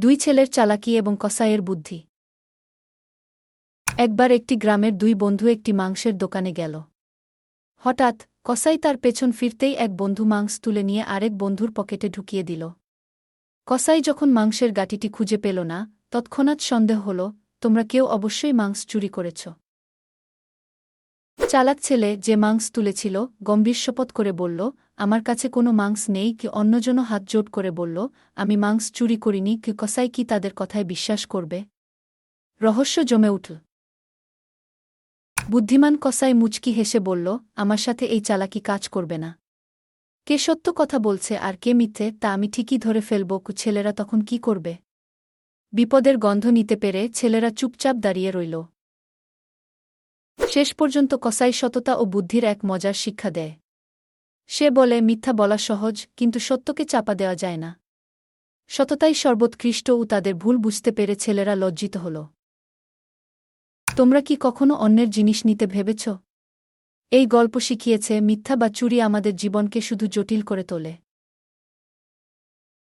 দুই ছেলের চালাকি এবং কসাইয়ের বুদ্ধি। একবার একটি গ্রামের দুই বন্ধু একটি মাংসের দোকানে গেল। হঠাৎ কসাই তার পেছন ফিরতেই এক বন্ধু মাংস তুলে নিয়ে আরেক বন্ধুর পকেটে ঢুকিয়ে দিল। কসাই যখন মাংসের গাঁটিটি খুঁজে পেল না, তৎক্ষণাৎ সন্দেহ হল, তোমরা কেউ অবশ্যই মাংস চুরি করেছ। চালাক ছেলে যে মাংস তুলেছিল গম্ভীর শপথ করে বলল, আমার কাছে কোনো মাংস নেই। কি অন্যজনও হাত জোট করে বলল, আমি মাংস চুরি করিনি। কি কসাই কি তাদের কথায় বিশ্বাস করবে? রহস্য জমে উঠল। বুদ্ধিমান কসাই মুচকি হেসে বলল, আমার সাথে এই চালাকি কাজ করবে না। কে সত্য কথা বলছে আর কে মিথ্যে তা আমি ঠিকই ধরে ফেলব। ছেলেরা তখন কি করবে? বিপদের গন্ধ নিতে পেরে ছেলেরা চুপচাপ দাঁড়িয়ে রইল। শেষ পর্যন্ত কসাই সততা ও বুদ্ধির এক মজার শিক্ষা দেয়। সে বলে, মিথ্যা বলা সহজ, কিন্তু সত্যকে চাপা দেওয়া যায় না। সততাই সর্বোৎকৃষ্ট। ও তাদের ভুল বুঝতে পেরে ছেলেরা লজ্জিত হল। তোমরা কি কখনো অন্যের জিনিস নিতে ভেবেছ? এই গল্প শিখিয়েছে, মিথ্যা বা চুরি আমাদের জীবনকে শুধু জটিল করে তোলে।